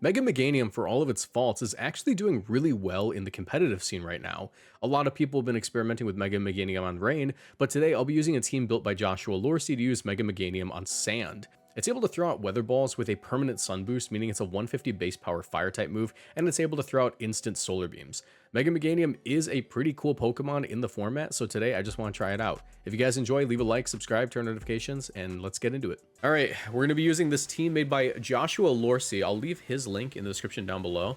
Mega Meganium, for all of its faults, is actually doing really well in the competitive scene right now. A lot of people have been experimenting with Mega Meganium on Rain, but today I'll be using a team built by Joshua Lorsey to use Mega Meganium on Sand. It's able to throw out weather balls with a permanent sun boost, meaning it's a 150 base power fire type move, and it's able to throw out instant solar beams. Mega Meganium is a pretty cool Pokemon in the format, so today I just want to try it out. If you guys enjoy, leave a like, subscribe, turn notifications, and let's get into it. All right, we're going to be using this team made by Joshua Lorsey. I'll leave his link in the description down below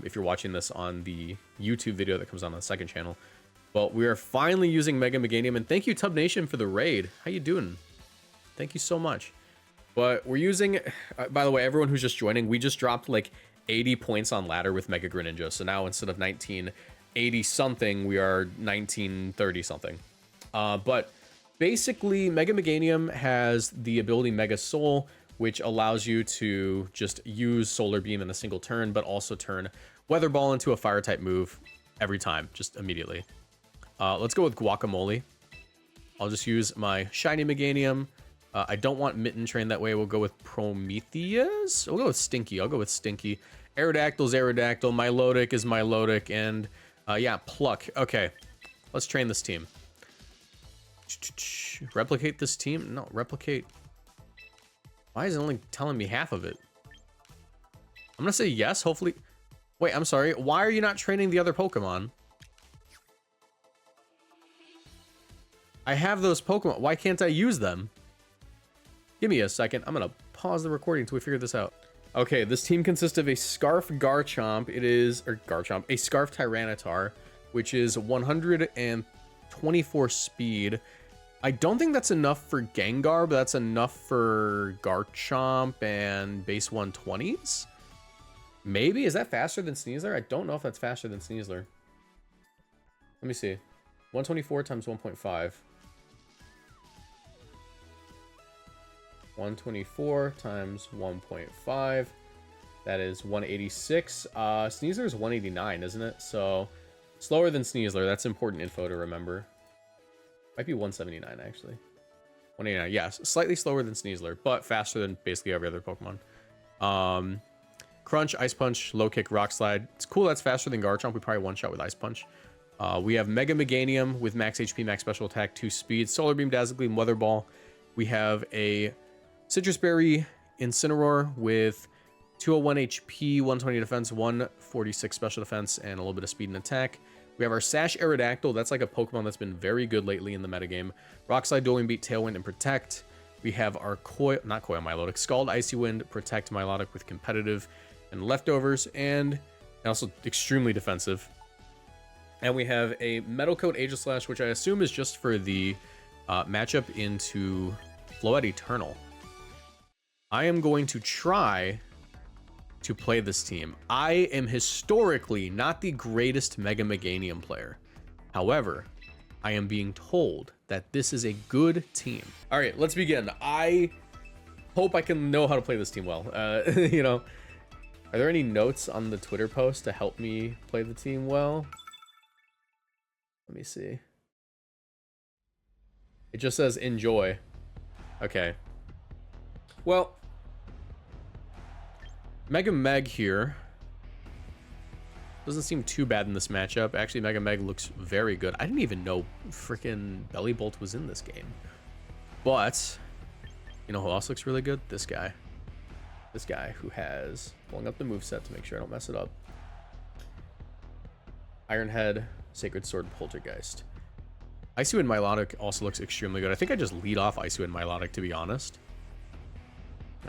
if you're watching this on the YouTube video that comes on the second channel. But we are finally using Mega Meganium, and thank you Tub Nation for the raid. How you doing? Thank you so much. But we're using, by the way, everyone who's just joining, we just dropped like 80 points on ladder with Mega Greninja. So now instead of 1980 something, we are 1930 something. But basically, Mega Meganium has the ability Mega Soul, which allows you to just use Solar Beam in a single turn, but also turn Weather Ball into a fire type move every time, just immediately. Let's go with Guacamole. I'll just use my Shiny Meganium. I don't want Mitten Train that way. We'll go with Prometheus. We'll go with Stinky. I'll go with Stinky. Aerodactyl's Aerodactyl. Milotic is Milotic. And yeah, Pluck. Okay, let's train this team. Replicate this team? No, replicate. Why is it only telling me half of it? I'm going to say yes, hopefully. Wait, I'm sorry. Why are you not training the other Pokemon? I have those Pokemon. Why can't I use them? Give me a second. I'm going to pause the recording until we figure this out. Okay, this team consists of a Scarf Garchomp. It is, or Garchomp, a Scarf Tyranitar, which is 124 speed. I don't think that's enough for Gengar, but that's enough for Garchomp and base 120s. Maybe? Is that faster than Sneasler? I don't know if that's faster than Sneasler. Let me see. 124 times 1.5. 124 times 1.5. That is 186. Sneasler is 189, isn't it? So slower than Sneasler. That's important info to remember. Might be 179 actually. 189. Yes, slightly slower than Sneasler, but faster than basically every other Pokemon. Crunch, Ice Punch, Low Kick, Rock Slide. It's cool. That's faster than Garchomp. We probably one shot with Ice Punch. We have Mega Meganium with max HP, max special attack, 2 speed, Solar Beam, Dazzle Gleam, Weather Ball. We have a Citrus Berry Incineroar with 201 HP, 120 defense, 146 special defense, and a little bit of speed and attack. We have our Sash Aerodactyl. That's like a Pokemon that's been very good lately in the metagame. Rock Slide, Dueling Beat, Tailwind, and Protect. We have our not Coil Milotic, Scald, Icy Wind, Protect Milotic with competitive and leftovers, and also extremely defensive. And we have a Metal Coat Aegislash, which I assume is just for the matchup into Floette Eternal. I am going to try to play this team. I am historically not the greatest Mega Meganium player. However, I am being told that this is a good team. All right, let's begin. I hope I can know how to play this team well. You know, are there any notes on the Twitter post to help me play the team well? Let me see. It just says enjoy. Okay. Well, Mega Meg here doesn't seem too bad in this matchup. Actually, Mega Meg looks very good. I didn't even know freaking Belly Bolt was in this game. But, you know who else looks really good? This guy. This guy who has, pulling up the moveset to make sure I don't mess it up. Iron Head, Sacred Sword, Poltergeist. Icy Wind Milotic also looks extremely good. I think I just lead off Icy Wind Milotic, to be honest.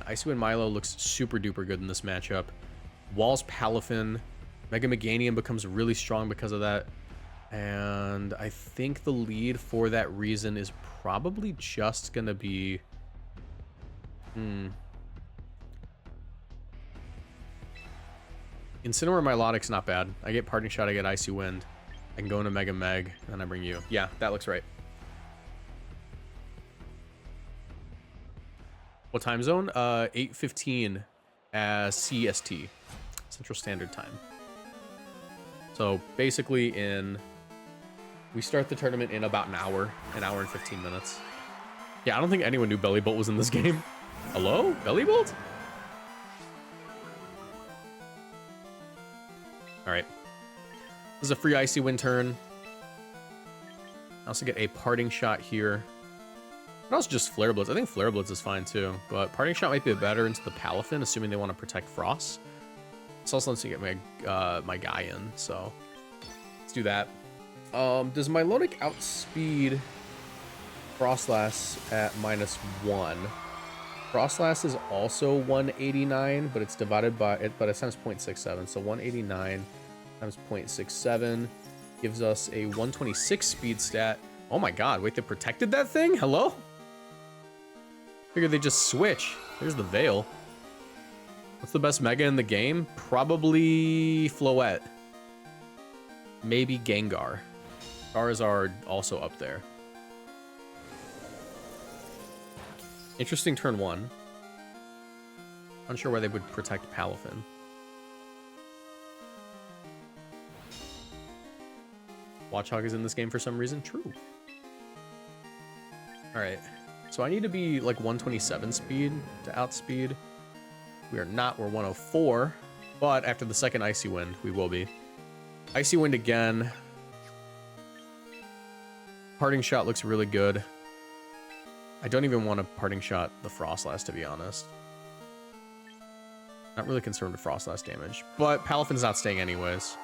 Icy Wind Milo looks super duper good in this matchup. Walls Palafin. Mega Meganium becomes really strong because of that. And I think the lead for that reason is probably just going to be... Incineroar Milotic's not bad. I get Parting Shot, I get Icy Wind. I can go into Mega Meg, and then I bring you. Yeah, that looks right. What time zone? 8:15 CST, Central Standard Time. So basically we start the tournament in about an hour and 15 minutes. Yeah, I don't think anyone knew Belly Bolt was in this game. Hello? Belly Bolt? All right. This is a free Icy Wind turn. I also get a Parting Shot here. And also just Flare Blitz. I think Flare Blitz is fine too, but Parting Shot might be better into the Palafin, assuming they want to protect Frost. This also lets me get my my guy in, so let's do that. Does Milotic outspeed Frostlass at -1? Frostlass is also 189, but it's divided by it, but it's times 0.67. So 189 times 0.67 gives us a 126 speed stat. Oh my god, wait, they protected that thing? Hello? Figured they just switch. Here's the Veil. What's the best Mega in the game? Probably Floette. Maybe Gengar. Charizard also up there. Interesting turn 1. Unsure why they would protect Palafin. Watchhog is in this game for some reason. True. Alright. So I need to be like 127 speed to outspeed. We are not. We're 104. But after the second Icy Wind, we will be. Icy Wind again. Parting Shot looks really good. I don't even want to Parting Shot the Frostlass, to be honest. Not really concerned with Frostlass damage. But Palafin's not staying anyways.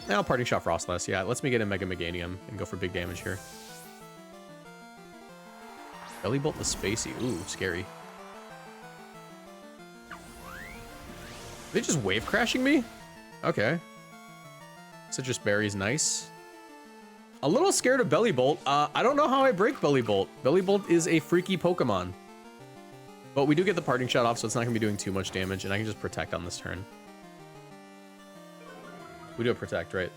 Now Parting Shot Frostlass. Yeah, it lets me get in Mega Meganium and go for big damage here. Belly Bolt the Spacey. Ooh, scary. Are they just wave crashing me? Okay. Citrus Berry's nice. A little scared of Belly Bolt. I don't know how I break Belly Bolt. Belly Bolt is a freaky Pokemon. But we do get the Parting Shot off, so it's not going to be doing too much damage, and I can just protect on this turn. We do a protect, right?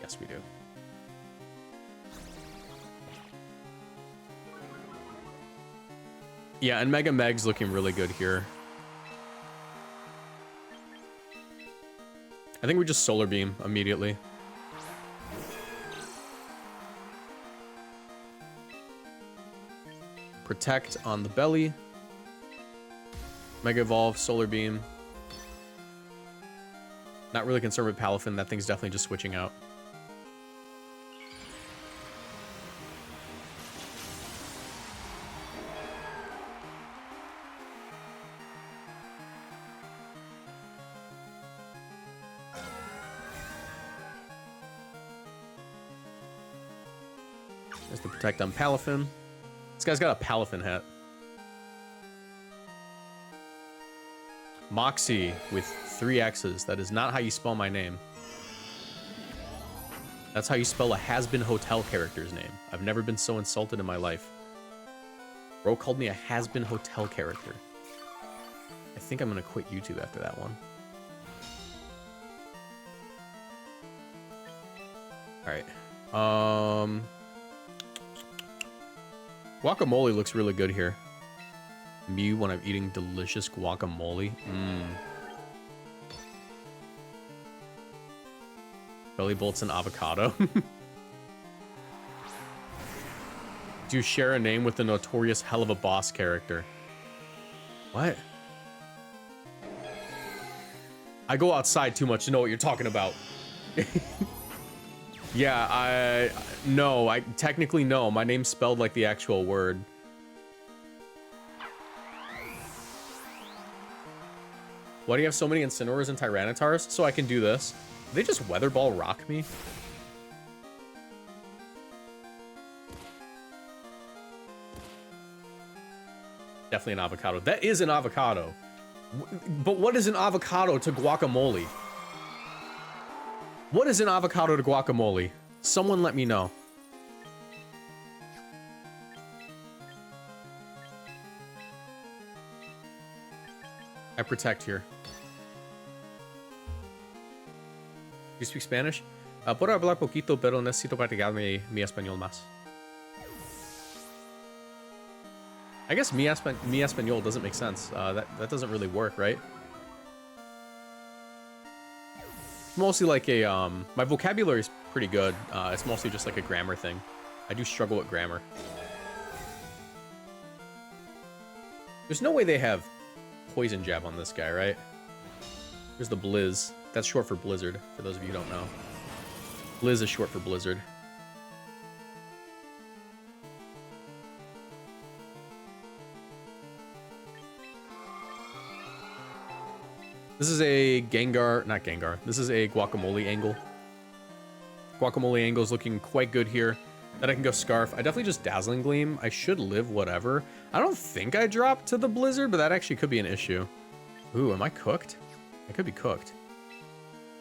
Yes, we do. Yeah, and Mega Meg's looking really good here. I think we just Solar Beam immediately. Protect on the belly. Mega Evolve, Solar Beam. Not really concerned with Palafin. That thing's definitely just switching out. There's the Protect on Palafin. This guy's got a Palafin hat. Moxie with 3 X's. That is not how you spell my name. That's how you spell a has-been hotel character's name. I've never been so insulted in my life. Bro called me a has-been hotel character. I think I'm gonna quit YouTube after that one. Alright. Guacamole looks really good here. Me when I'm eating delicious guacamole. Belly Bolt's an avocado. Do you share a name with the notorious hell of a boss character? What? I go outside too much to know what you're talking about. Yeah, no, I technically no. My name's spelled like the actual word. Why do you have so many Incineroars and Tyrannitars? So I can do this. Did they just Weather Ball rock me? Definitely an avocado. That is an avocado. But what is an avocado to guacamole? What is an avocado to guacamole? Someone let me know. I protect here. You speak Spanish? Puedo hablar poquito, pero necesito practicar mi español más. I guess mi español doesn't make sense. That doesn't really work, right? Mostly like a, my vocabulary is pretty good. It's mostly just like a grammar thing. I do struggle with grammar. There's no way they have poison jab on this guy, right? Here's the Blizz. That's short for Blizzard, for those of you who don't know. Blizz is short for Blizzard. This is a Gengar, not Gengar. This is a Guacamole angle. Guacamole angle is looking quite good here. Then I can go Scarf. I definitely just Dazzling Gleam. I should live whatever. I don't think I dropped to the Blizzard, but that actually could be an issue. Ooh, am I cooked? I could be cooked.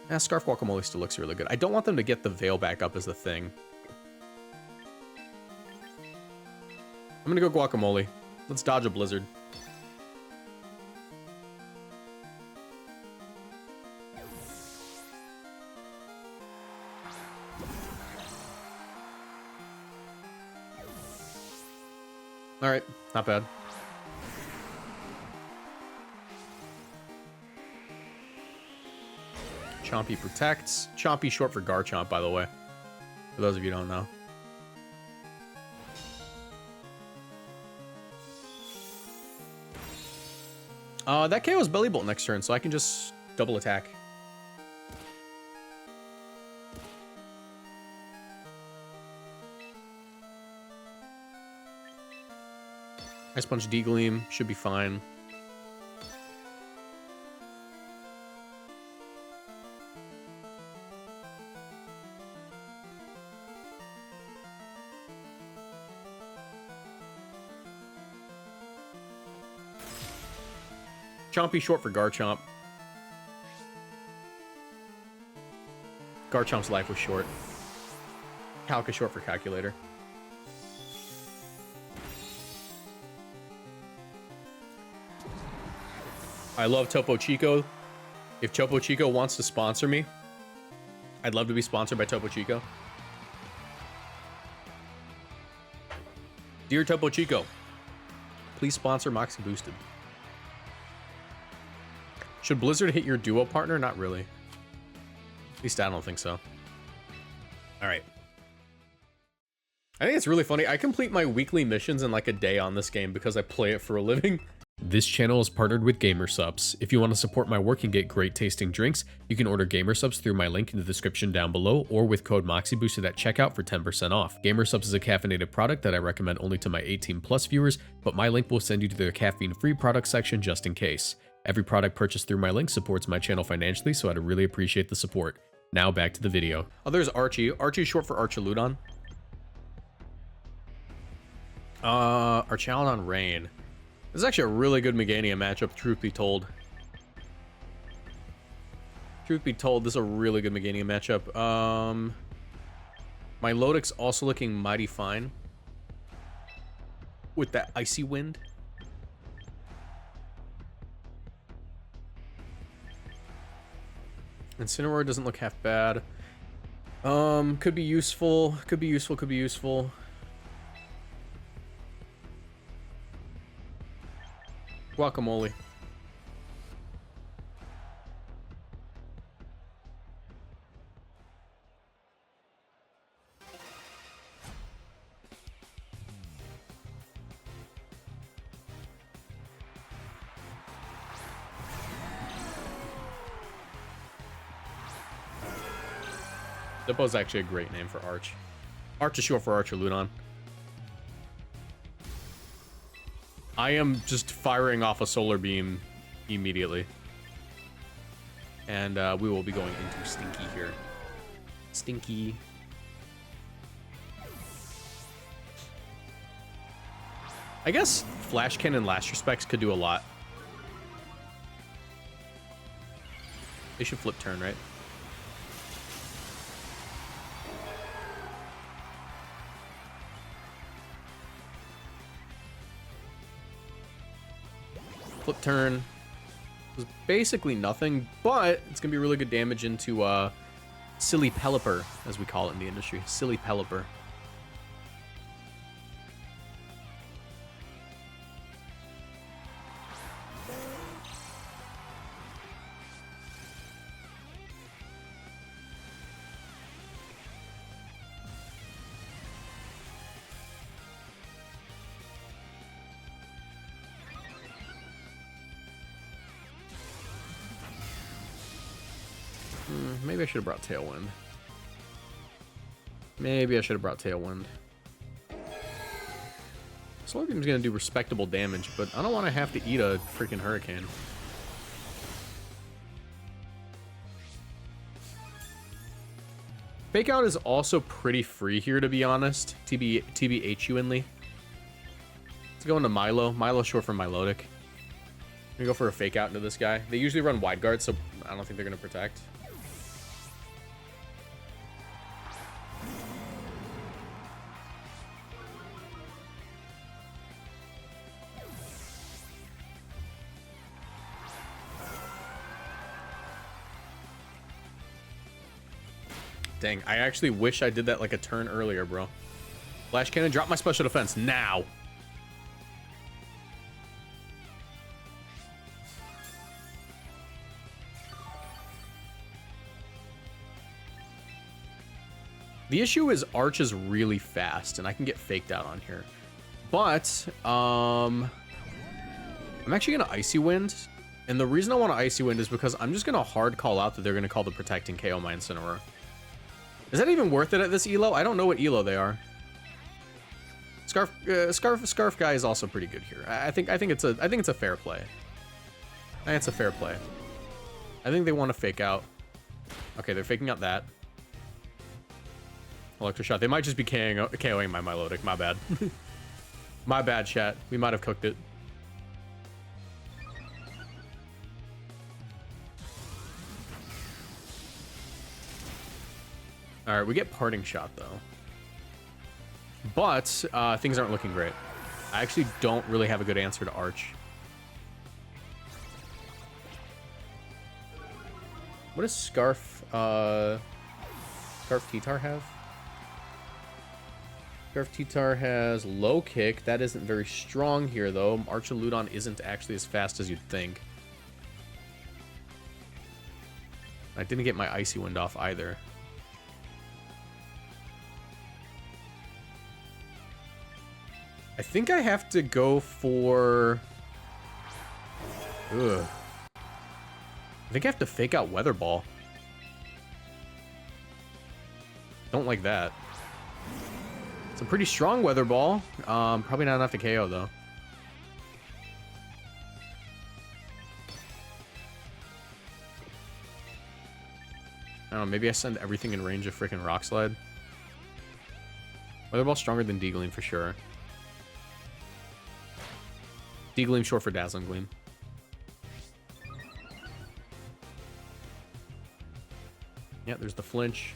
Yeah, Scarf Guacamole still looks really good. I don't want them to get the Veil back up as the thing. I'm gonna go Guacamole. Let's dodge a Blizzard. All right, not bad. Chompy protects. Chompy short for Garchomp, by the way. For those of you who don't know. That KO's Belly Bolt next turn, so I can just double attack. Ice Punch D-Gleam should be fine. Chompy short for Garchomp. Garchomp's life was short. Calc is short for Calculator. I love Topo Chico. If Topo Chico wants to sponsor me, I'd love to be sponsored by Topo Chico. Dear Topo Chico, please sponsor Moxie Boosted. Should Blizzard hit your duo partner? Not really. At least I don't think so. All right. I think it's really funny. I complete my weekly missions in like a day on this game because I play it for a living. This channel is partnered with GamerSupps. If you want to support my work and get great tasting drinks, you can order GamerSupps through my link in the description down below or with code MoxieBoosted at checkout for 10% off. GamerSupps is a caffeinated product that I recommend only to my 18+ viewers, but my link will send you to the caffeine-free product section just in case. Every product purchased through my link supports my channel financially, so I'd really appreciate the support. Now back to the video. Oh, there's Archie. Archie's short for Archaludon. Archaludon Rain. This is actually a really good Meganium matchup, truth be told. Truth be told, this is a really good Meganium matchup. My Lodic's also looking mighty fine with that Icy Wind. Incineroar doesn't look half bad. Could be useful. Could be useful. Could be useful. Guacamole. Dippo's actually a great name for Arch. Arch is short for Archaludon. I am just firing off a Solar Beam immediately. And we will be going into Stinky here. Stinky. I guess Flash Cannon Last Respects could do a lot. They should flip turn, right? Flip turn was basically nothing, but it's gonna be really good damage into Silly Pelipper, as we call it in the industry. Silly Pelipper. Maybe I should have brought Tailwind. Maybe I should have brought Tailwind. Solar Beam's gonna do respectable damage, but I don't want to have to eat a freaking Hurricane. Fake Out is also pretty free here, to be honest. TBHUNly. Let's go into Milo. Milo short for Milotic. I'm gonna go for a Fake Out into this guy. They usually run Wide Guard, so I don't think they're gonna protect. Dang, I actually wish I did that like a turn earlier, bro. Flash Cannon, drop my special defense now. The issue is Arch is really fast, and I can get faked out on here. But, I'm actually going to Icy Wind. And the reason I want to Icy Wind is because I'm just going to hard call out that they're going to call the Protecting KO my Incineroar. Is that even worth it at this elo? I don't know what elo they are. Scarf guy is also pretty good here. I think it's a fair play. I think it's a fair play. I think they want to fake out. Okay, they're faking out that. Electroshot. They might just be KOing my Milotic. My bad. My bad, chat. We might have cooked it. All right, we get Parting Shot, though. But things aren't looking great. I actually don't really have a good answer to Arch. What does Scarf T-Tar have? Scarf T-Tar has Low Kick. That isn't very strong here, though. Archaludon isn't actually as fast as you'd think. I didn't get my Icy Wind off either. I think I have to go for... Ugh. I think I have to fake out Weather Ball. Don't like that. It's a pretty strong Weather Ball. Probably not enough to KO, though. I don't know, maybe I send everything in range of freaking Rock Slide. Weather Ball's stronger than D-Gleam for sure. D-Gleam short for Dazzling Gleam. Yeah, there's the flinch.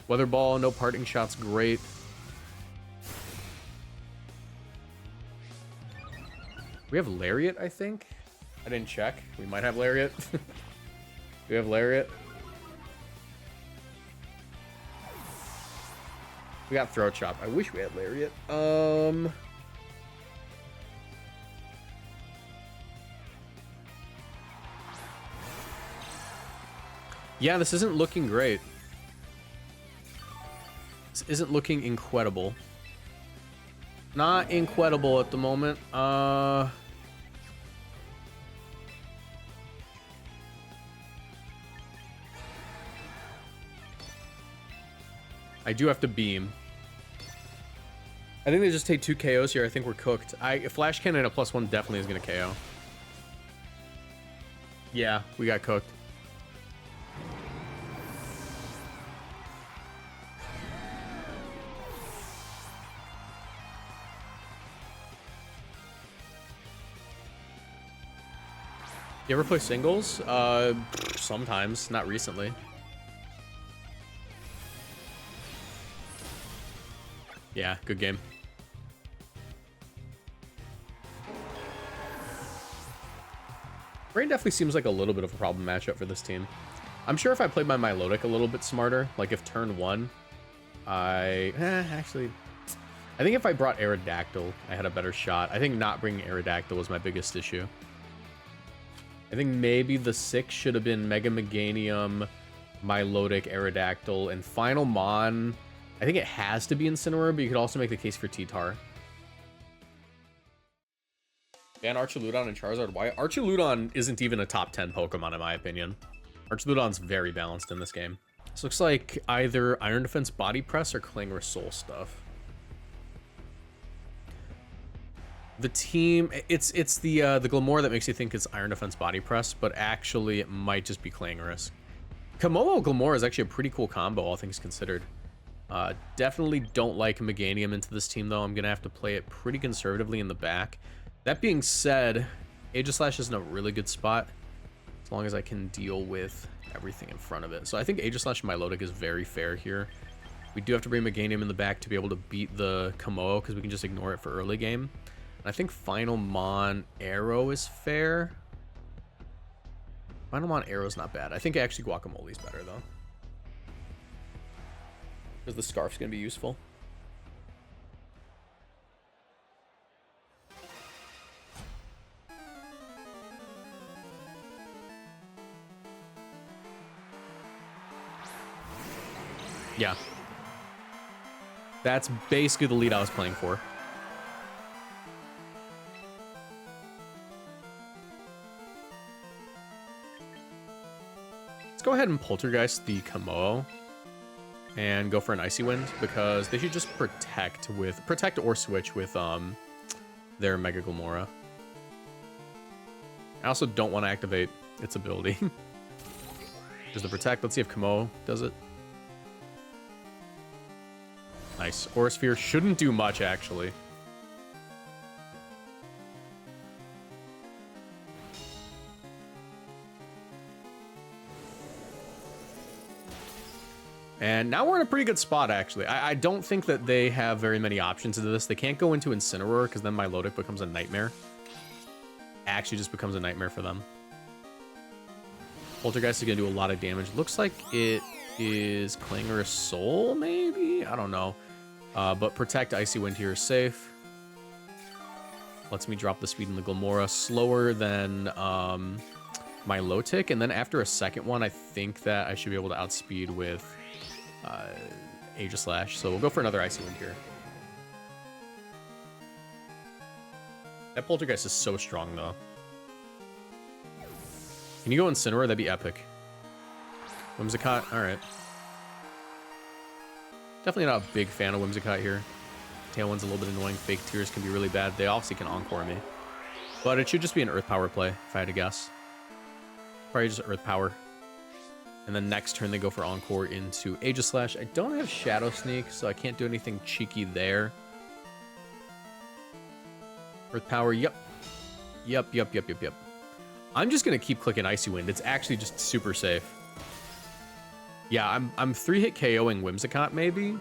Weather Ball, no Parting Shot's great. We have Lariat, I think. I didn't check. We might have Lariat. We have Lariat. We got Throat Chop. I wish we had Lariat. Yeah, this isn't looking great. This isn't looking incredible. Not incredible at the moment. I do have to beam. I think they just take 2 KOs here. I think we're cooked. Flash Cannon at +1 definitely is going to KO. Yeah, we got cooked. You ever play singles? Sometimes, not recently. Yeah, good game. Rain definitely seems like a little bit of a problem matchup for this team. I'm sure if I played my Milotic a little bit smarter, like if turn 1, actually, I think if I brought Aerodactyl, I had a better shot. I think not bringing Aerodactyl was my biggest issue. I think maybe the 6 should have been Mega Meganium, Milotic, Aerodactyl, and Final Mon. I think it has to be Incineroar, but you could also make the case for T-Tar. Ban Archaludon and Charizard. Why? Archaludon isn't even a top 10 Pokemon, in my opinion. Archludon's very balanced in this game. This looks like either Iron Defense Body Press or Clangorous Soul stuff. The team, it's the Glamora that makes you think it's Iron Defense Body Press, but actually it might just be Clangorous. Komodo Glamora is actually a pretty cool combo, all things considered. Definitely don't like Meganium into this team, though. I'm going to have to play it pretty conservatively in the back. That being said, Aegislash is in a really good spot, as long as I can deal with everything in front of it. So I think Aegislash Milotic is very fair here. We do have to bring Meganium in the back to be able to beat the Komodo, because we can just ignore it for early game. And I think Final Mon Arrow is fair. Final Mon Arrow is not bad. I think actually Guacamole is better, though, because the Scarf's going to be useful. Yeah. That's basically the lead I was playing for. Let's go ahead and Poltergeist the Komodo and go for an Icy Wind, because they should just protect or switch with their Mega Glamora. I also don't want to activate its ability. Just the protect. Let's see if Komodo does it. Nice. Aura Sphere shouldn't do much, actually. And now we're in a pretty good spot, actually. I don't think that they have very many options into this. They can't go into Incineroar, because then Milotic becomes a nightmare. Actually just becomes a nightmare for them. Poltergeist is going to do a lot of damage. Looks like it is Clangorous Soul, maybe? I don't know. But Protect Icy Wind here is safe. Lets me drop the speed in the Glamora slower than Milotic. And then after a second one, I think that I should be able to outspeed with Aegislash. So we'll go for another Icy Wind here. That Poltergeist is so strong, though. Can you go Incineroar? That'd be epic. Whimsicott, alright. Definitely not a big fan of Whimsicott here. Tailwind's a little bit annoying. Fake Tears can be really bad. They obviously can Encore me. But it should just be an Earth Power play, if I had to guess. Probably just Earth Power. And then next turn they go for Encore into Aegislash. I don't have Shadow Sneak, so I can't do anything cheeky there. Earth Power, yep. Yep. I'm just going to keep clicking Icy Wind. It's actually just super safe. Yeah, I'm 3-hit KOing Whimsicott, maybe.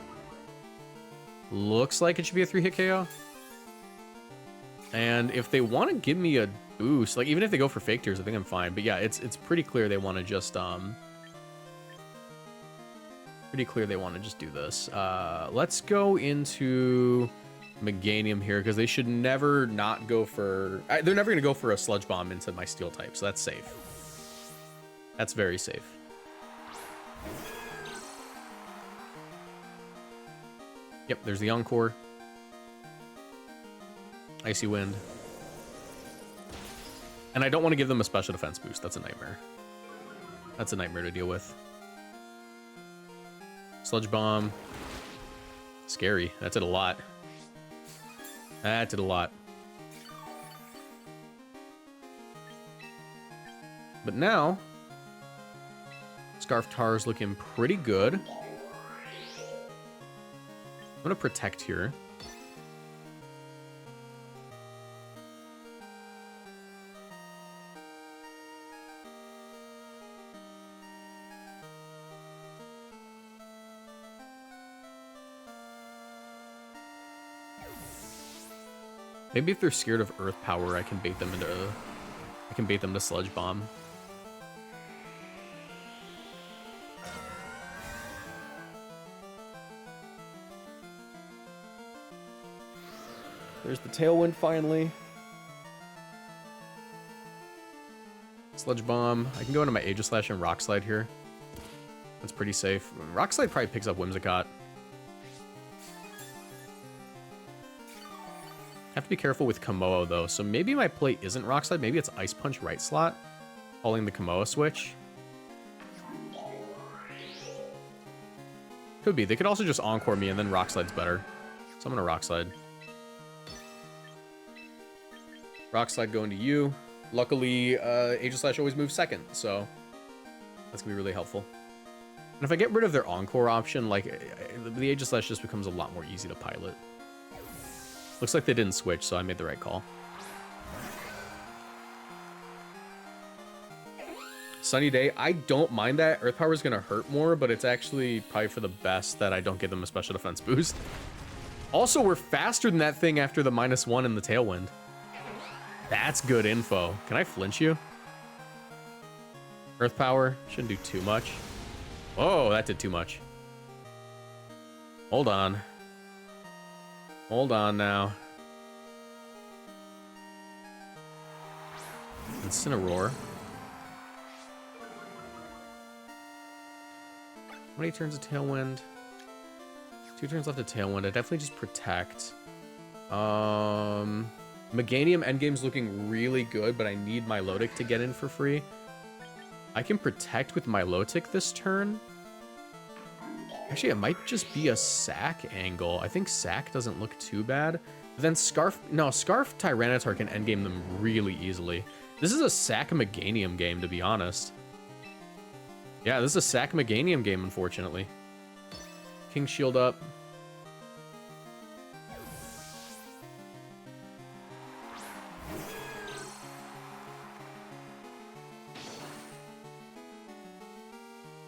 Looks like it should be a 3-hit KO. And if they want to give me a boost, like even if they go for Fake Tears, I think I'm fine. But yeah, it's pretty clear they want to just do this. Let's go into Meganium here, because they should never not go for... they're never going to go for a Sludge Bomb into my Steel type, so that's safe. That's very safe. Yep, there's the Encore. Icy Wind. And I don't want to give them a special defense boost. That's a nightmare. That's a nightmare to deal with. Sludge Bomb. Scary. That did a lot. That did a lot. But now, Scarf Tar's looking pretty good. I'm going to Protect here. Maybe if they're scared of Earth Power, I can bait them to Sludge Bomb. There's the Tailwind finally. Sludge Bomb. I can go into my Aegislash and Rock Slide here. That's pretty safe. Rock Slide probably picks up Whimsicott. Have to be careful with Komodo though, so maybe my play isn't Rock Slide. Maybe it's Ice Punch right slot, calling the Komodo switch. Could be. They could also just Encore me and then Rock Slide's better. So I'm gonna Rock Slide. Rock Slide going to you. Luckily, Aegis Slash always moves second, so that's gonna be really helpful. And if I get rid of their Encore option, like, the Aegis Slash just becomes a lot more easy to pilot. Looks like they didn't switch, so I made the right call. Sunny Day, I don't mind that. Earth Power is going to hurt more, but it's actually probably for the best that I don't give them a special defense boost. Also, we're faster than that thing after the -1 in the Tailwind. That's good info. Can I flinch you? Earth Power shouldn't do too much. Whoa, that did too much. Hold on. Hold on now. Incineroar. How many turns of Tailwind? 2 turns left of Tailwind. I definitely just protect. Meganium endgame's looking really good, but I need Milotic to get in for free. I can protect with Milotic this turn. Actually, it might just be a Sack angle. I think Sack doesn't look too bad. But then Scarf... No, Scarf Tyranitar can endgame them really easily. This is a Sack Meganium game, to be honest. Yeah, this is a Sack Meganium game, unfortunately. King Shield up.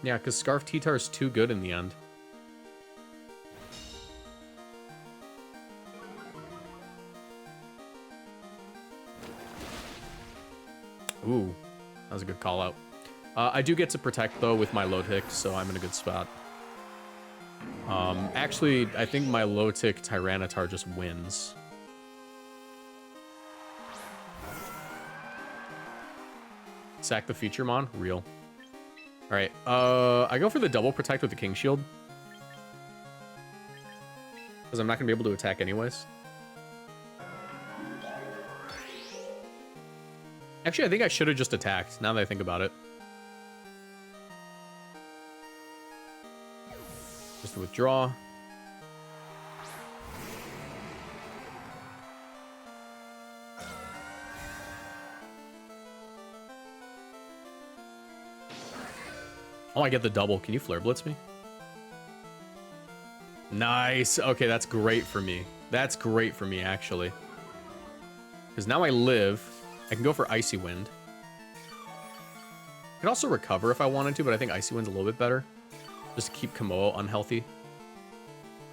Yeah, because Scarf T-Tar is too good in the end. Ooh, that was a good call out. I do get to protect, though, with my Milotic, so I'm in a good spot. Actually, I think my Milotic Tyranitar just wins. Sack the Feature Mon? Real. Alright, I go for the double protect with the King Shield. Because I'm not going to be able to attack anyways. Actually, I think I should have just attacked, now that I think about it. Just to withdraw. Oh, I get the double. Can you Flare Blitz me? Nice. Okay, that's great for me. That's great for me, actually. Because now I live. I can go for Icy Wind. I could also recover if I wanted to, but I think Icy Wind's a little bit better. Just to keep Komodo unhealthy.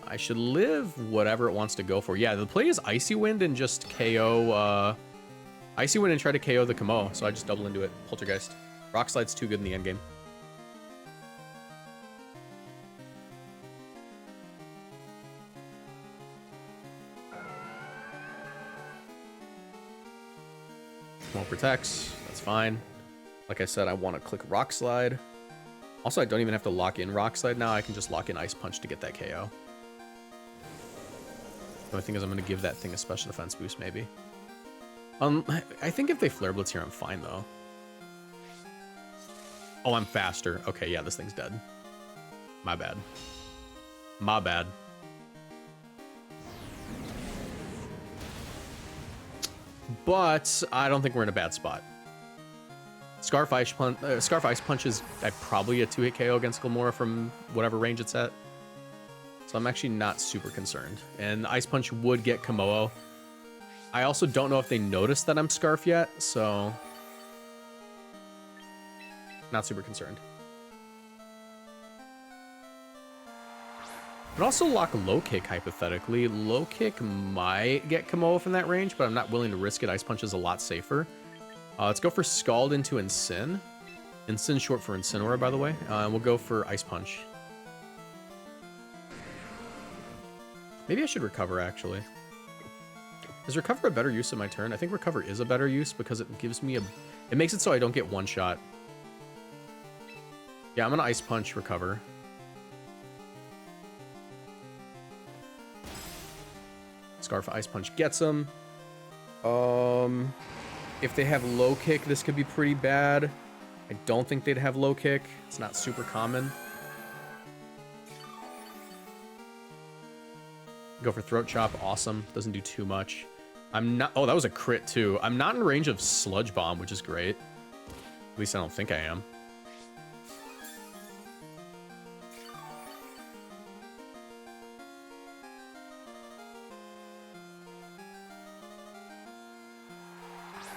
I should live whatever it wants to go for. Yeah, the play is Icy Wind and just KO... Icy Wind and try to KO the Komodo, so I just double into it. Poltergeist. Rock Slide's too good in the endgame. Komodo protects. That's fine. Like I said, I want to click Rock Slide. Also, I don't even have to lock in Rock Slide now. I can just lock in Ice Punch to get that KO. The only thing is I'm going to give that thing a special defense boost, maybe. I think if they Flare Blitz here, I'm fine, though. Oh, I'm faster. Okay, yeah, this thing's dead. My bad. My bad. But I don't think we're in a bad spot. Scarf Ice Punch is probably a 2-hit KO against Gilmora from whatever range it's at. So I'm actually not super concerned. And Ice Punch would get Komodo. I also don't know if they noticed that I'm Scarf yet, so... Not super concerned. But also lock Low Kick, hypothetically. Low Kick might get Komodo from that range, but I'm not willing to risk it. Ice Punch is a lot safer. Let's go for Scald into Incin. Incin's short for Incineroar, by the way. And we'll go for Ice Punch. Maybe I should Recover, actually. Is Recover a better use of my turn? I think Recover is a better use because it gives me a... It makes it so I don't get one shot. Yeah, I'm gonna Ice Punch Recover. Scarf Ice Punch gets him. If they have Low Kick, this could be pretty bad. I don't think they'd have Low Kick. It's not super common. Go for Throat Chop. Awesome. Doesn't do too much. I'm not... Oh, that was a crit, too. I'm not in range of Sludge Bomb, which is great. At least I don't think I am.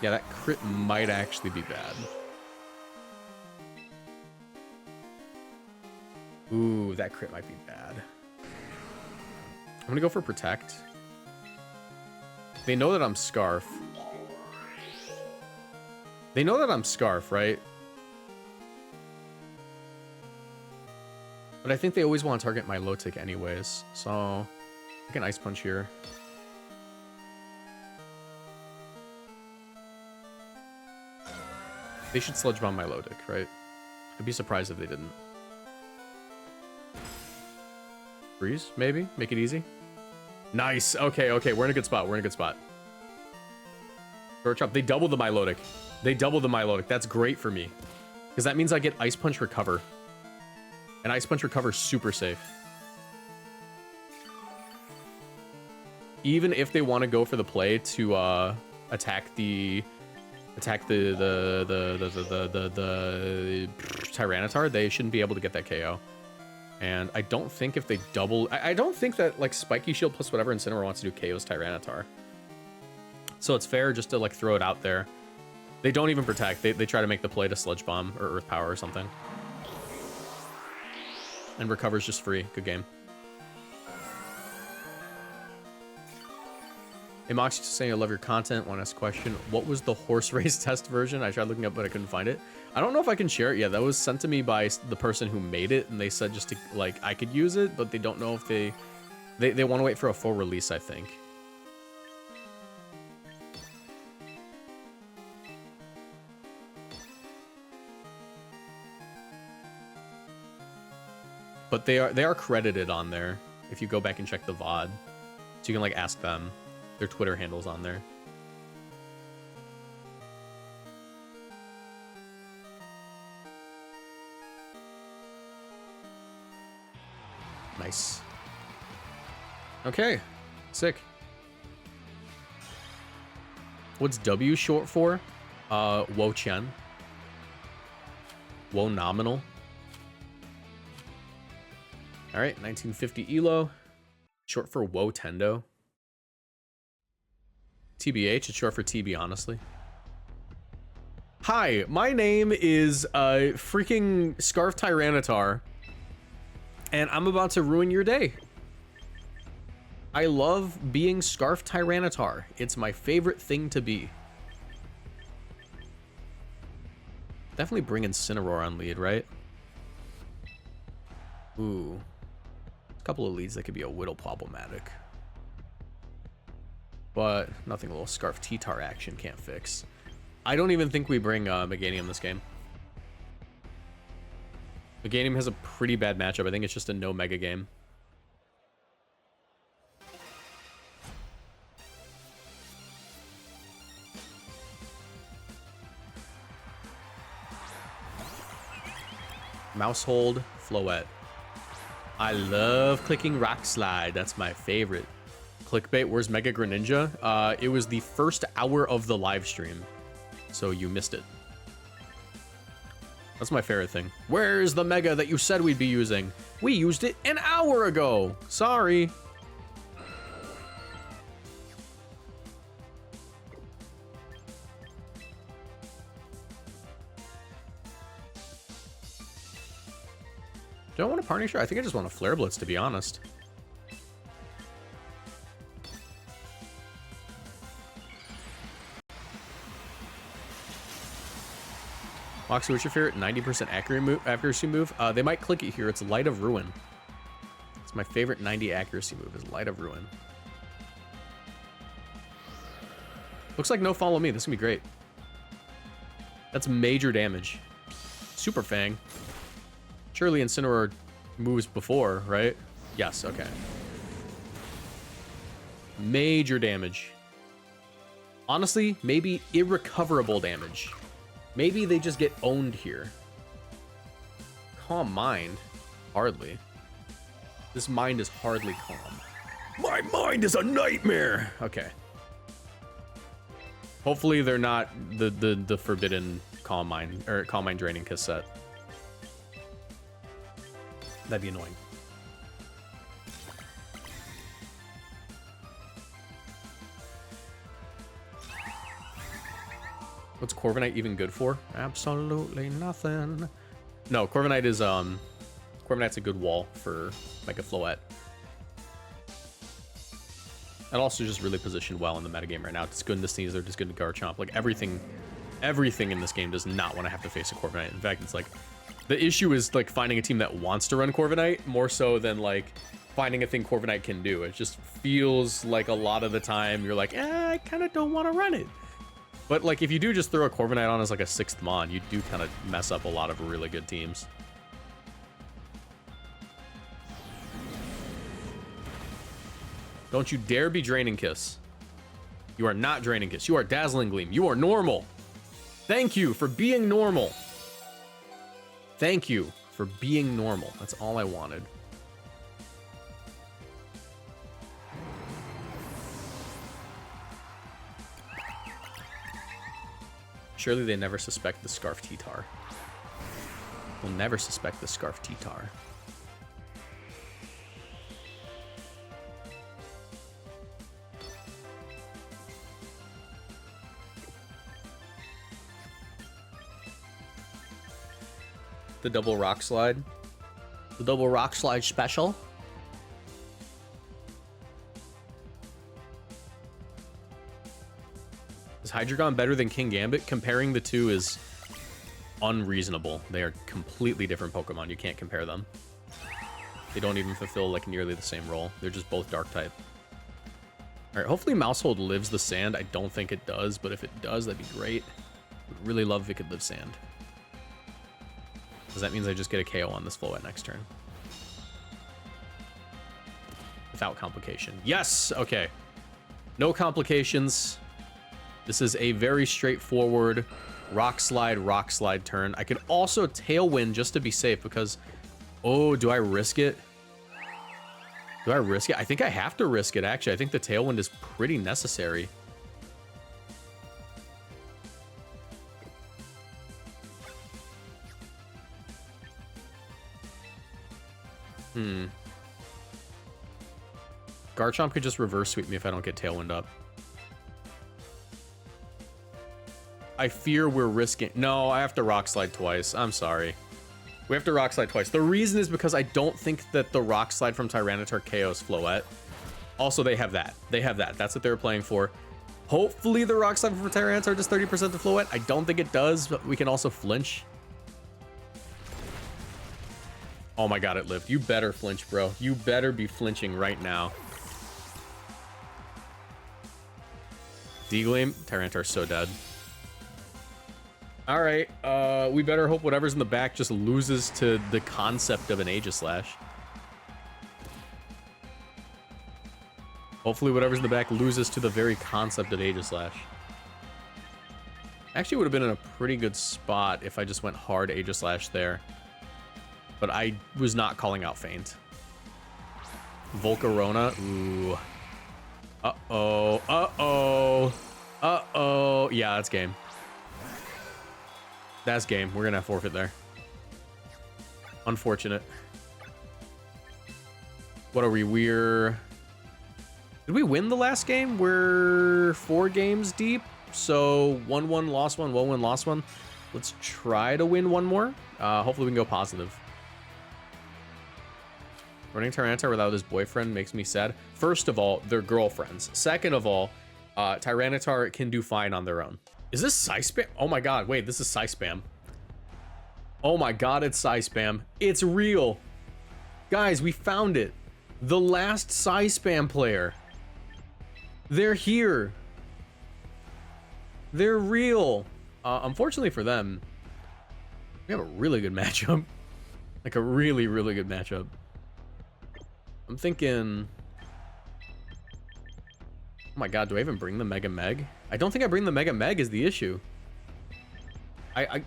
Yeah, that crit might actually be bad. Ooh, that crit might be bad. I'm gonna go for Protect. They know that I'm Scarf. They know that I'm Scarf, right? But I think they always want to target my low tick anyways. So, I can Ice Punch here. They should Sludge Bomb my low tick, right? I'd be surprised if they didn't. Freeze, maybe? Make it easy? Nice. Okay, okay. We're in a good spot. We're in a good spot. Throat Chop. They double the Milotic. They double the Milotic. That's great for me. Because that means I get Ice Punch Recover. And Ice Punch Recover is super safe. Even if they want to go for the play to attack the Tyranitar, they shouldn't be able to get that KO. And I don't think if they double... I don't think that, like, Spiky Shield plus whatever Incineroar wants to do KOs Tyranitar. So it's fair just to, like, throw it out there. They don't even protect. They try to make the play to Sludge Bomb or Earth Power or something. And Recover's just free. Good game. Hey, Moxie, just saying I love your content. Want to ask a question. What was the horse race test version? I tried looking up, but I couldn't find it. I don't know if I can share it yet. That was sent to me by the person who made it, and they said just to, like, I could use it, but they don't know if they want to wait for a full release, I think. But they are credited on there if you go back and check the VOD. So you can, like, ask them. Their Twitter handles on there. Nice. Okay. Sick. What's W short for? Wo Chen. Wo Nominal. All right, 1950 Elo. Short for Wo Tendo. TBH, it's short for TB, honestly. Hi, my name is freaking Scarf Tyranitar, and I'm about to ruin your day. I love being Scarf Tyranitar. It's my favorite thing to be. Definitely bring Incineroar on lead, right? Ooh. A couple of leads that could be a little problematic. But nothing a little Scarf T-Tar action can't fix. I don't even think we bring Meganium this game. Meganium has a pretty bad matchup. I think it's just a no Mega game. Mouse Hold, Floette. I love clicking Rock Slide. That's my favorite. Clickbait, where's Mega Greninja? It was the first hour of the live stream, so you missed it. That's my favorite thing. Where's the Mega that you said we'd be using? We used it an hour ago. Sorry. Do I want a Punisher? I think I just want a Flare Blitz, to be honest. Moxie, what's your favorite 90% accuracy move? They might click it here. It's Light of Ruin. It's my favorite 90 accuracy move is Light of Ruin. Looks like no follow me. This is gonna be great. That's major damage. Super Fang. Surely Incineroar moves before, right? Yes, okay. Major damage. Honestly, maybe irrecoverable damage. Maybe they just get owned here. Calm Mind? Hardly. This mind is hardly calm. My mind is a nightmare. Okay. Hopefully they're not the forbidden Calm Mind or Calm Mind draining cassette. That'd be annoying. What's Corviknight even good for? Absolutely nothing. No, Corviknight is Corviknight's a good wall for Mega Floette. And also just really positioned well in the metagame right now. It's good to Sneasler, just good to Garchomp. Like everything in this game does not want to have to face a Corviknight. In fact, it's like the issue is like finding a team that wants to run Corviknight more so than like finding a thing Corviknight can do. It just feels like a lot of the time you're like, I kind of don't want to run it. But like if you do just throw a Corviknight on as like a 6th Mon, you do kind of mess up a lot of really good teams. Don't you dare be Draining Kiss. You are not Draining Kiss. You are Dazzling Gleam. You are normal. Thank you for being normal. Thank you for being normal. That's all I wanted. Surely they never suspect the Scarf T-Tar. We'll never suspect the Scarf T-Tar. The double rock slide. The double rock slide special. Is Hydreigon better than King Gambit? Comparing the two is unreasonable. They are completely different Pokemon. You can't compare them. They don't even fulfill like nearly the same role. They're just both dark type. All right, hopefully Mousehold lives the sand. I don't think it does, but if it does, that'd be great. Would really love if it could live sand. Because that means I just get a KO on this Floette next turn. Without complication. Yes! Okay. No complications. This is a very straightforward rock slide turn. I could also Tailwind just to be safe because... Oh, do I risk it? Do I risk it? I think I have to risk it, actually. I think the Tailwind is pretty necessary. Garchomp could just reverse sweep me if I don't get Tailwind up. I fear we're risking... No, I have to Rock Slide twice. I'm sorry. We have to Rock Slide twice. The reason is because I don't think that the Rock Slide from Tyranitar KOs Floette. Also, they have that. They have that. That's what they were playing for. Hopefully the Rock Slide from Tyranitar does 30% to Floette. I don't think it does, but we can also flinch. Oh my god, it lived. You better flinch, bro. You better be flinching right now. D-Gleam? Tyranitar's so dead. Alright, we better hope whatever's in the back just loses to the concept of an Aegislash. Hopefully whatever's in the back loses to the very concept of Aegislash. Actually would have been in a pretty good spot if I just went hard Aegislash there. But I was not calling out Feint. Volcarona, ooh. Uh-oh, uh-oh, uh-oh. Yeah, that's game. That's game. We're gonna forfeit there. Unfortunate. What are we? Did we win the last game? We're 4 games deep. So 1-1, lost 1, 1-1, lost 1. Let's try to win one more. Hopefully we can go positive. Running Tyranitar without his boyfriend makes me sad. First of all, they're girlfriends. Second of all, Tyranitar can do fine on their own. Is this Psy Spam? Oh my god, wait, this is Psy Spam. Oh my god, it's Psy Spam. It's real. Guys, we found it. The last Psy Spam player. They're here. They're real. Unfortunately for them, we have a really good matchup. Like a really, really good matchup. I'm thinking... Oh my god, do I even bring the Mega Meg? I don't think I bring the Mega Meg is the issue.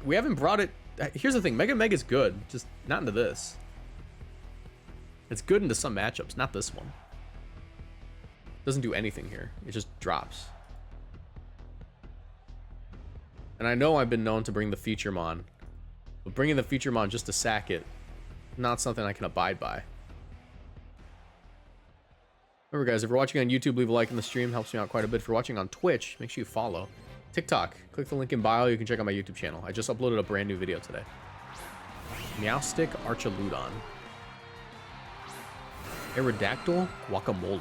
We haven't brought it... Here's the thing, Mega Meg is good, just not into this. It's good into some matchups, not this one. Doesn't do anything here. It just drops. And I know I've been known to bring the feature mon, but bringing the feature mon just to sack it, not something I can abide by. Remember, guys, if you're watching on YouTube, leave a like in the stream. Helps me out quite a bit. If you're watching on Twitch, make sure you follow. TikTok, click the link in bio. You can check out my YouTube channel. I just uploaded a brand new video today. Meowstick Archaludon. Aerodactyl Guacamole.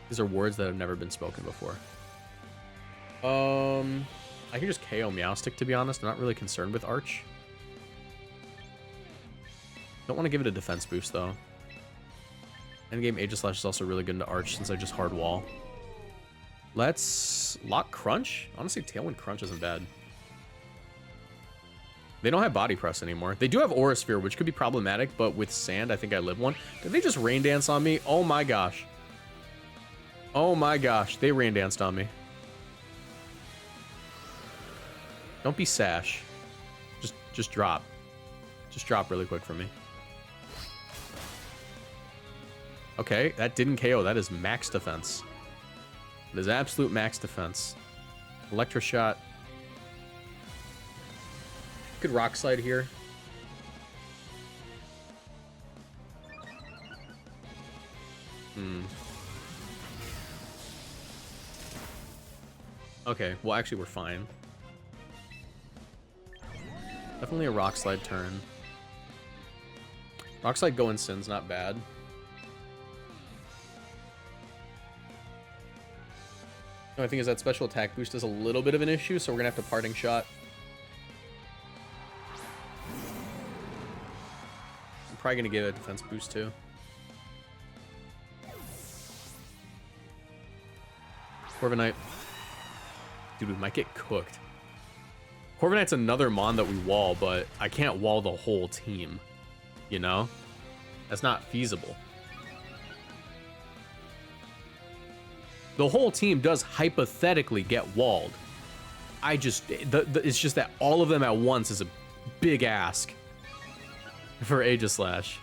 These are words that have never been spoken before. I can just KO Meowstick, to be honest. I'm not really concerned with Arch. Don't want to give it a defense boost, though. Endgame Aegislash is also really good into Arch since I just hard wall. Let's lock Crunch. Honestly, Tailwind Crunch isn't bad. They don't have Body Press anymore. They do have Aura Sphere, which could be problematic, but with Sand, I think I live one. Did they just Rain Dance on me? Oh my gosh. Oh my gosh, they Rain Danced on me. Don't be Sash. Just drop. Just drop really quick for me. Okay, that didn't KO. That is max defense. It is absolute max defense. Electro Shot. Could Rock Slide here. Okay, well actually we're fine. Definitely a Rock Slide turn. Rock Slide go in Sin's not bad. The only thing is that special attack boost is a little bit of an issue, so we're gonna have to Parting Shot. I'm probably gonna give it a defense boost too. Corviknight. Dude, we might get cooked. Corviknight's another mon that we wall, but I can't wall the whole team. You know? That's not feasible. The whole team does hypothetically get walled. It's just that all of them at once is a big ask for Aegislash.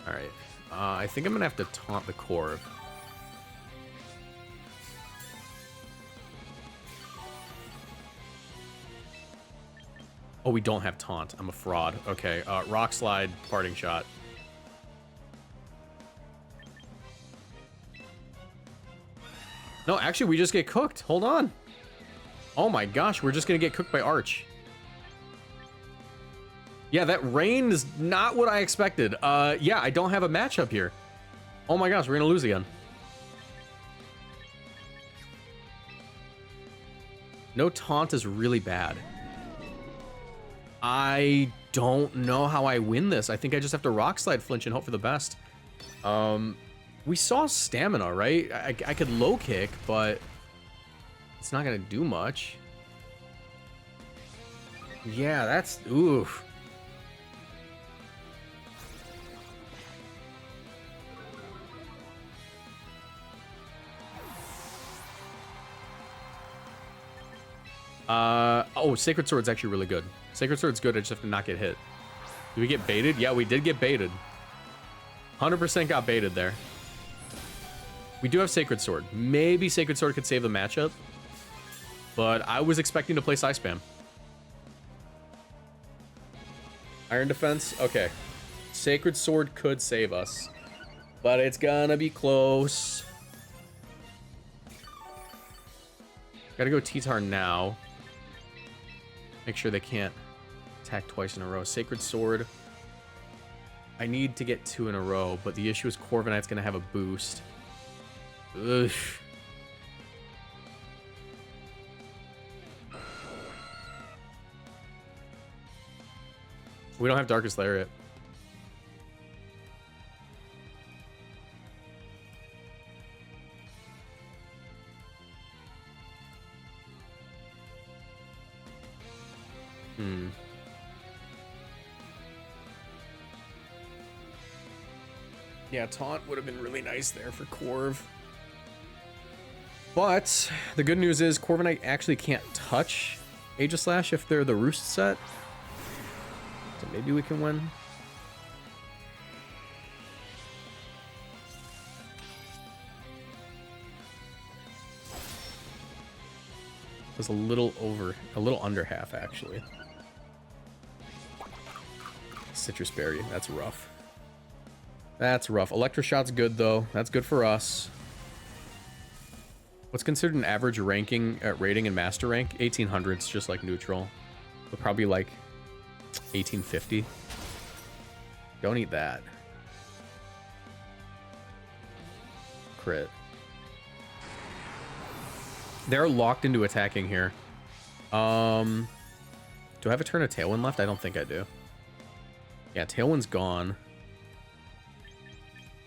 All right, I think I'm gonna have to taunt the Corv. Oh, we don't have taunt. I'm a fraud. Okay, Rock Slide, Parting Shot. No, actually, we just get cooked. Hold on. Oh my gosh, we're just gonna get cooked by Arch. Yeah, that rain is not what I expected. Yeah, I don't have a matchup here. Oh my gosh, we're gonna lose again. No taunt is really bad. I don't know how I win this. I think I just have to Rock Slide, flinch, and hope for the best. We saw stamina, right? I could low kick, but it's not gonna do much. Yeah, that's oof. Oh, Sacred Sword's actually really good. Sacred Sword's good, I just have to not get hit. Did we get baited? Yeah, we did get baited. 100% got baited there. We do have Sacred Sword. Maybe Sacred Sword could save the matchup, but I was expecting to play Psy Spam. Iron Defense? Okay. Sacred Sword could save us, but it's gonna be close. Gotta go T-Tar now. Make sure they can't attack twice in a row. Sacred Sword. I need to get 2 in a row, but the issue is Corviknight's gonna have a boost. Ugh. We don't have Darkest Lariat. Yeah, Taunt would have been really nice there for Corv. But the good news is Corviknight actually can't touch Aegislash if they're the Roost set. So maybe we can win. was a little under half, actually. Citrus Berry, that's rough. That's rough. Electroshot's good, though. That's good for us. What's considered an average rating in Master Rank? 1800s, just like neutral. But probably like 1850. Don't eat that. Crit. They're locked into attacking here. Do I have a turn of Tailwind left? I don't think I do. Yeah, Tailwind's gone.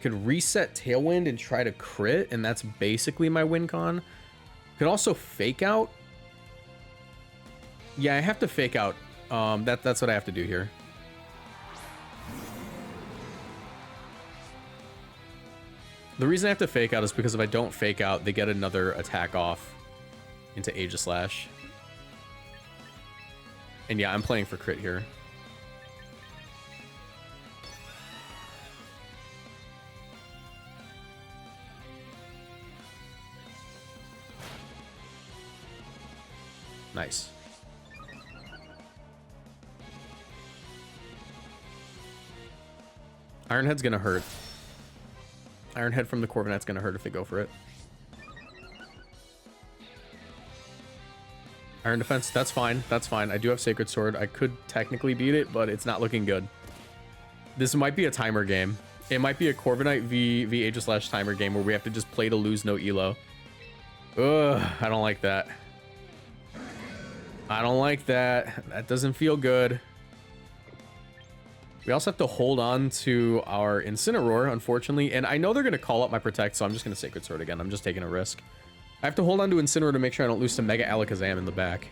Could reset Tailwind and try to crit, and that's basically my win con. Could also fake out. Yeah, I have to fake out. That's what I have to do here. The reason I have to fake out is because if I don't fake out, they get another attack off into Aegislash. And yeah, I'm playing for crit here. Nice. Ironhead's gonna hurt. Ironhead from the Corviknight's gonna hurt if they go for it. Iron Defense, that's fine. That's fine. I do have Sacred Sword. I could technically beat it, but it's not looking good. This might be a timer game. It might be a Corviknight v Aegislash timer game where we have to just play to lose, no elo. Ugh, I don't like that. I don't like that. That doesn't feel good. We also have to hold on to our Incineroar, unfortunately. And I know they're going to call up my Protect, so I'm just going to Sacred Sword again. I'm just taking a risk. I have to hold on to Incineroar to make sure I don't lose to Mega Alakazam in the back.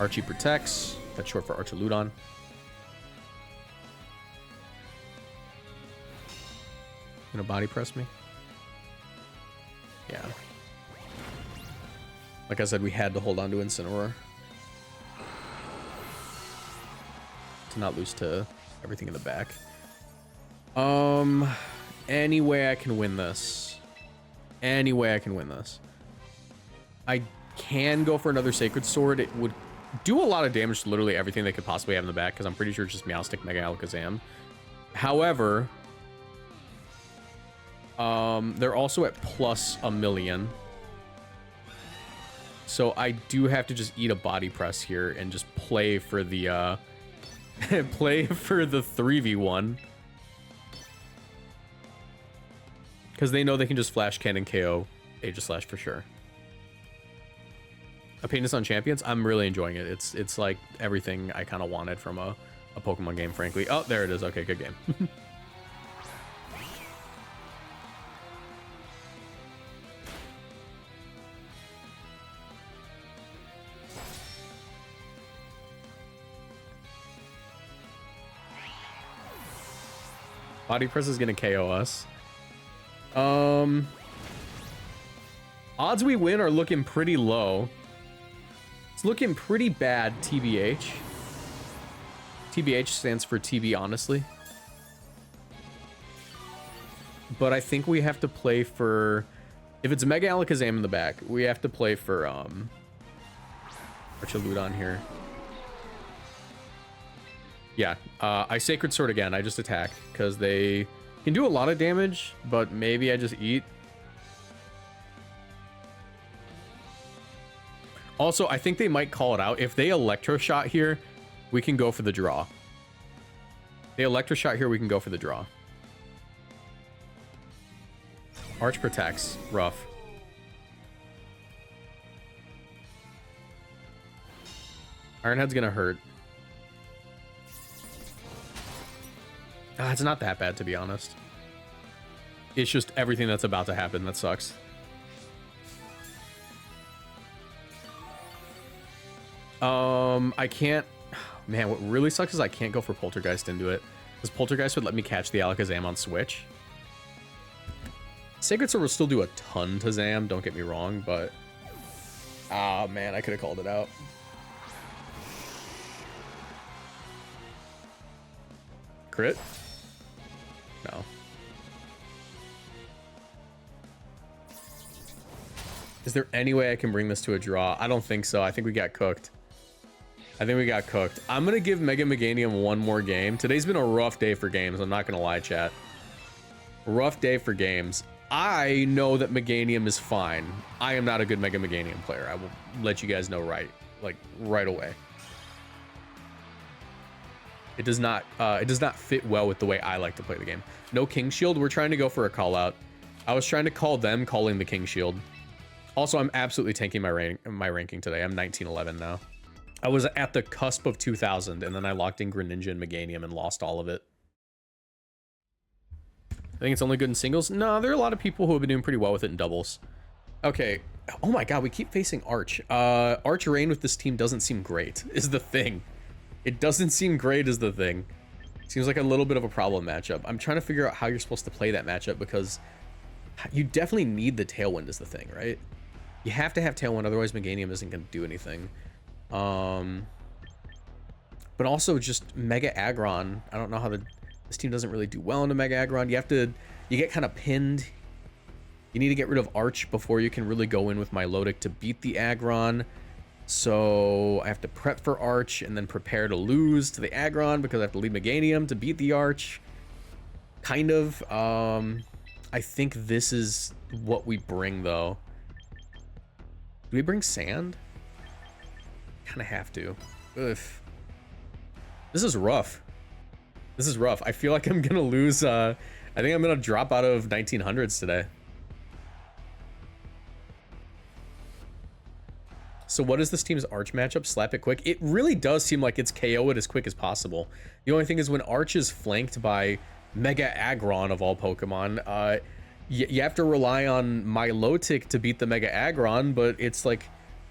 Archie protects. That's short for Archaludon. Gonna body press me? Yeah. Like I said, we had to hold on to Incineroar to not lose to everything in the back. Any way I can win this. Any way I can win this. I can go for another Sacred Sword. It would do a lot of damage to literally everything they could possibly have in the back, because I'm pretty sure it's just Meowstic, Mega Alakazam. However, they're also at plus 1,000,000. So I do have to just eat a body press here and just play for the play for the 3v1. Because they know they can just Flash Cannon KO Aegislash for sure. A Penis on Champions, I'm really enjoying it. It's like everything I kind of wanted from a Pokemon game, frankly. Oh, there it is. Okay, good game. Body Press is gonna KO us. Odds we win are looking pretty low. It's looking pretty bad, TBH. TBH stands for TB, honestly. But I think we have to play for... If it's Mega Alakazam in the back, we have to play for Archaludon here. Yeah, I Sacred Sword again. I just attack because they can do a lot of damage, but maybe I just eat. Also, I think they might call it out. If they Electroshot here, we can go for the draw. They Electroshot here, we can go for the draw. Arch protects. Rough. Ironhead's gonna hurt. It's not that bad, to be honest. It's just everything that's about to happen that sucks. I can't... Man, what really sucks is I can't go for Poltergeist into it. Because Poltergeist would let me catch the Alakazam on Switch. Sacred Sword will still do a ton to Zam, don't get me wrong, but... Ah, man, I could have called it out. Crit? No. Is there any way I can bring this to a draw? I don't think so. I think we got cooked. I think we got cooked. I'm going to give Mega Meganium one more game. Today's been a rough day for games. I'm not going to lie, chat. Rough day for games. I know that Meganium is fine. I am not a good Mega Meganium player. I will let you guys know right away. It does not fit well with the way I like to play the game. No King Shield. We're trying to go for a call out. I was trying to call them calling the King Shield. Also, I'm absolutely tanking my ranking today. I'm 1911 now. I was at the cusp of 2000, and then I locked in Greninja and Meganium and lost all of it. I think it's only good in singles. No, there are a lot of people who have been doing pretty well with it in doubles. Okay. Oh my god, we keep facing Arch. Arch Rain with this team doesn't seem great, is the thing. It doesn't seem great is the thing. Seems like a little bit of a problem matchup. I'm trying to figure out how you're supposed to play that matchup because you definitely need the Tailwind is the thing, right? You have to have Tailwind, otherwise Meganium isn't going to do anything. But also just Mega Aggron. I don't know how this team doesn't really do well into Mega Aggron. You get kind of pinned. You need to get rid of Arch before you can really go in with Milotic to beat the Aggron. So I have to prep for Arch and then prepare to lose to the Aggron because I have to lead Meganium to beat the Arch. Kind of. I think this is what we bring though. Do we bring Sand? Kind of have to. Ugh. This is rough. This is rough. I feel like I'm gonna lose. I think I'm gonna drop out of 1900s today. So what is this team's Arch matchup? Slap it quick. It really does seem like it's KO it as quick as possible. The only thing is when Arch is flanked by Mega Aggron of all Pokemon, you have to rely on Milotic to beat the Mega Aggron, but it's like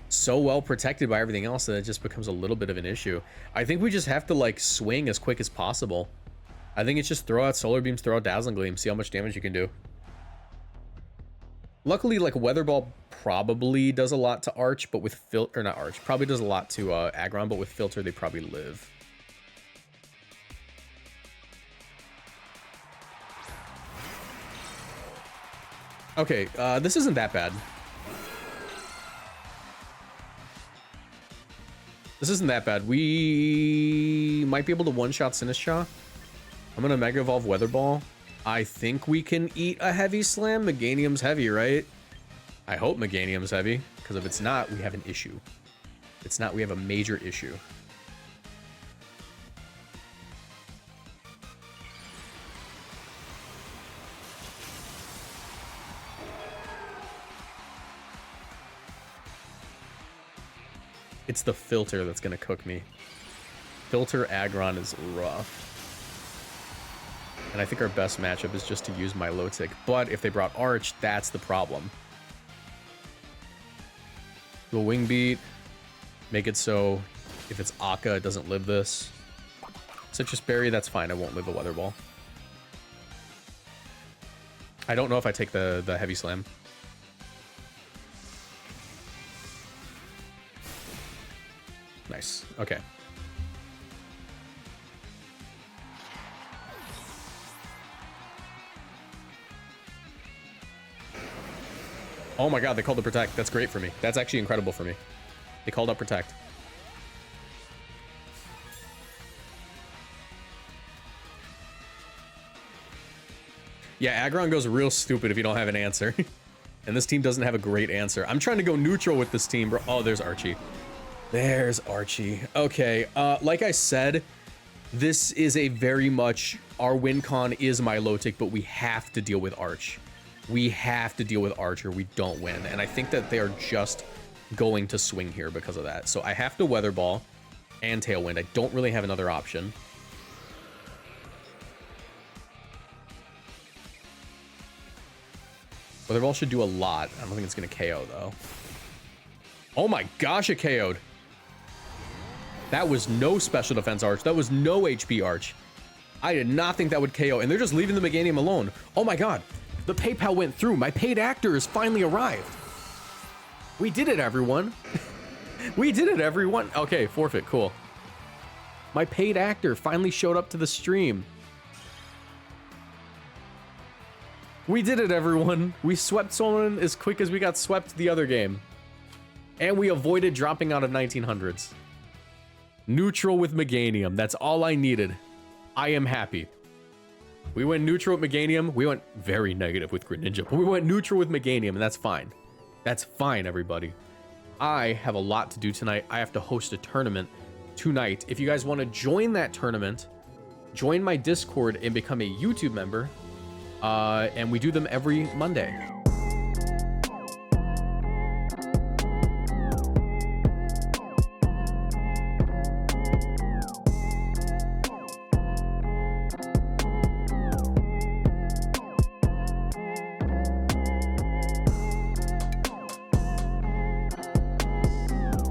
so well protected by everything else that it just becomes a little bit of an issue. I think we just have to like swing as quick as possible. I think it's just throw out Solar Beams, throw out Dazzling Gleam, see how much damage you can do. Luckily, like Weather Ball probably does a lot to Arch, but with Filter, or not Arch, probably does a lot to Aggron, but with Filter they probably live. Okay, this isn't that bad. This isn't that bad. We might be able to one-shot Sinistcha. I'm gonna Mega Evolve Weather Ball. I think we can eat a Heavy Slam. Meganium's heavy, right? I hope Meganium's heavy, because if it's not, we have an issue. If it's not, we have a major issue. It's the Filter that's gonna cook me. Filter Aggron is rough. And I think our best matchup is just to use Milotic. But if they brought Arch, that's the problem. Do a Wing Beat. Make it so if it's Akka, it doesn't live this. Citrus Berry, that's fine. I won't live a Weather Ball. I don't know if I take the Heavy Slam. Nice. Okay. Oh my god, they called the Protect. That's great for me. That's actually incredible for me. They called up Protect. Yeah, Aggron goes real stupid if you don't have an answer. And this team doesn't have a great answer. I'm trying to go neutral with this team, bro. Oh, there's Archie. There's Archie. Okay, like I said, this is a very much... Our win con is Milotic, but we have to deal with Arch. We have to deal with Arch or we don't win. And I think that they are just going to swing here because of that. So I have to Weather Ball and Tailwind. I don't really have another option. Weather Ball should do a lot. I don't think it's going to KO, though. Oh my gosh, it KO'd. That was no special defense Arch. That was no HP Arch. I did not think that would KO. And they're just leaving the Meganium alone. Oh my god. The PayPal went through. My paid actor has finally arrived. We did it, everyone. We did it, everyone. Okay, forfeit. Cool. My paid actor finally showed up to the stream. We did it, everyone. We swept someone as quick as we got swept the other game. And we avoided dropping out of 1900s. Neutral with Meganium. That's all I needed. I am happy. We went neutral with Meganium. We went very negative with Greninja, but we went neutral with Meganium, and that's fine. That's fine, everybody. I have a lot to do tonight. I have to host a tournament tonight. If you guys want to join that tournament, join my Discord and become a YouTube member. And we do them every Monday.